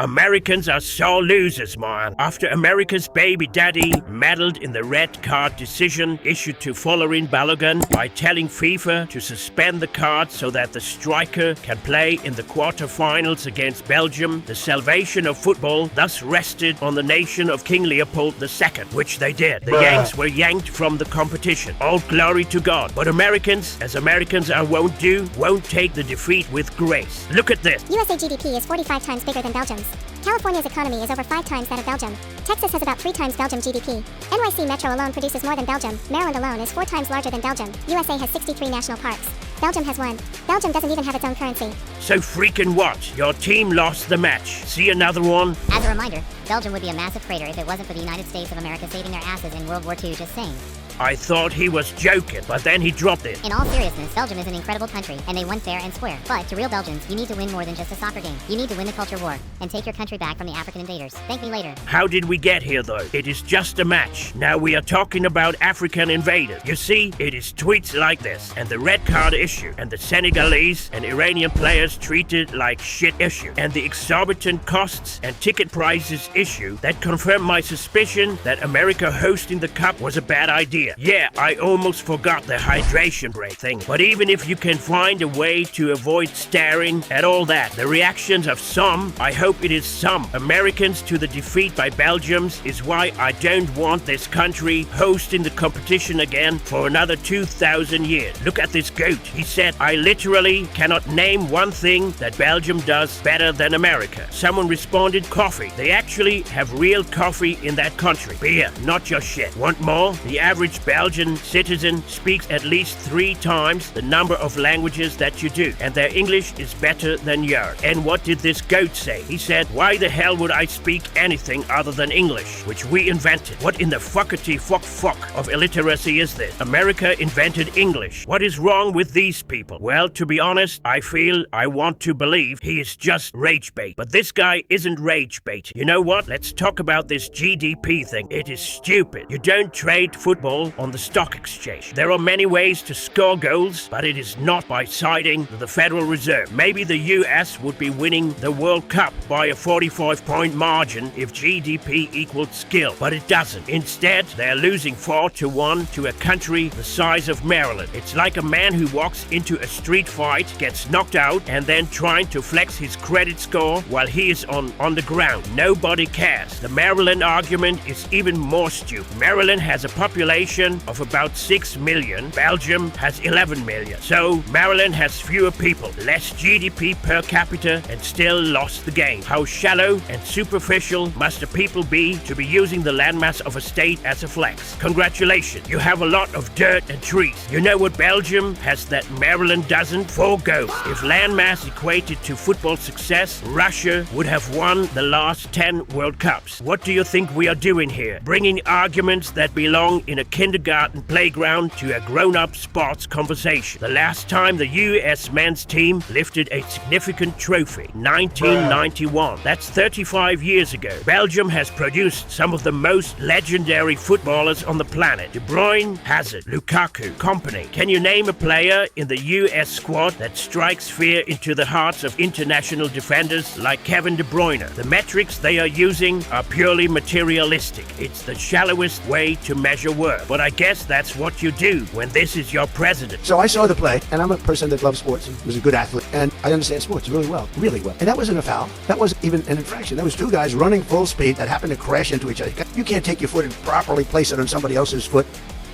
Americans are sore losers, man. After America's baby daddy meddled in the red card decision issued to Folarin Balogun by telling FIFA to suspend the card so that the striker can play in the quarter-finals against Belgium, the salvation of football thus rested on the nation of King Leopold II, which they did. The Yanks were yanked from the competition. All glory to God. But Americans, as Americans are wont do, won't take the defeat with grace. Look at this. USA GDP is 45 times bigger than Belgium's. California's economy is over 5 times that of Belgium. Texas has about 3 times Belgium's GDP. NYC Metro alone produces more than Belgium. Maryland alone is 4 times larger than Belgium. USA has 63 national parks. Belgium has 1. Belgium doesn't even have its own currency. So freaking what? Your team lost the match. See another one? As a reminder, Belgium would be a massive crater if it wasn't for the United States of America saving their asses in World War II, just saying. I thought he was joking, but then he dropped it. In all seriousness, Belgium is an incredible country, and they won fair and square. But to real Belgians, you need to win more than just a soccer game. You need to win the culture war, and take your country back from the African invaders. Thank me later. How did we get here, though? It is just a match. Now we are talking about African invaders. You see, it is tweets like this, and the red card issue, and the Senegalese and Iranian players treated like shit issue, and the exorbitant costs and ticket prices issue that confirm my suspicion that America hosting the cup was a bad idea. Yeah, I almost forgot the hydration break thing. But even if you can find a way to avoid staring at all that, the reactions of some, I hope it is some, Americans to the defeat by Belgians is why I don't want this country hosting the competition again for another 2,000 years. Look at this goat. He said, I literally cannot name one thing that Belgium does better than America. Someone responded, coffee. They actually have real coffee in that country. Beer, not your shit. Want more? The average Belgian citizen speaks at least 3 times the number of languages that you do, and their English is better than yours. And what did this goat say? He said, why the hell would I speak anything other than English, which we invented? What in the fuckety fuck of illiteracy is this? America invented English. What is wrong with these people? Well, to be honest, I feel I want to believe he is just rage bait. But this guy isn't rage bait. You know what? Let's talk about this GDP thing. It is stupid. You don't trade football on the stock exchange. There are many ways to score goals, but it is not by siding with the Federal Reserve. Maybe the US would be winning the World Cup by a 45-point margin if GDP equaled skill, but it doesn't. Instead, they're losing 4-1 to a country the size of Maryland. It's like a man who walks into a street fight, gets knocked out, and then trying to flex his credit score while he is on the ground. Nobody cares. The Maryland argument is even more stupid. Maryland has a population of about 6 million. Belgium has 11 million. So Maryland has fewer people, less GDP per capita, and still lost the game. How shallow and superficial must the people be to be using the landmass of a state as a flex? Congratulations, you have a lot of dirt and trees. You know what Belgium has that Maryland doesn't? 4 goals. If landmass equated to football success, Russia would have won the last 10 World Cups. What do you think we are doing here? Bringing arguments that belong in a kindergarten playground to a grown-up sports conversation. The last time the US men's team lifted a significant trophy, 1991. That's 35 years ago. Belgium has produced some of the most legendary footballers on the planet. De Bruyne, Hazard, Lukaku, company. Can you name a player in the US squad that strikes fear into the hearts of international defenders like Kevin De Bruyne? The metrics they are using are purely materialistic. It's the shallowest way to measure worth. But I guess that's what you do when this is your president. So I saw the play, and I'm a person that loves sports and was a good athlete, and I understand sports really well. And that wasn't a foul. That wasn't even an infraction. That was 2 guys running full speed that happened to crash into each other. You can't take your foot and properly place it on somebody else's foot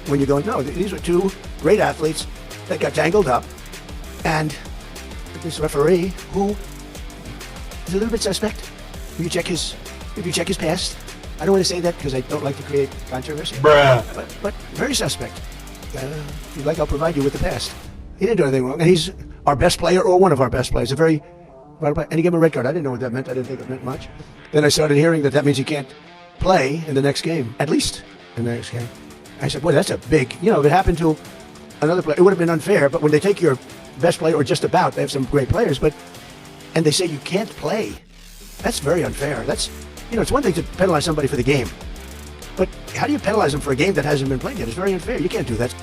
when you're going, no, these were 2 great athletes that got tangled up, and this referee, who is a little bit suspect. If you check his past, I don't want to say that because I don't like to create controversy. But very suspect. If you'd like, I'll provide you with the past. He didn't do anything wrong, and he's our best player or one of our best players. And he gave him a red card. I didn't know what that meant. I didn't think it meant much. Then I started hearing that means he can't play in the next game, at least in the next game. I said, boy, that's a big, if it happened to another player, it would have been unfair. But when they take your best player, or just about, they have some great players, and they say you can't play, that's very unfair. That's, it's one thing to penalize somebody for the game, but how do you penalize them for a game that hasn't been played yet? It's very unfair. You can't do that.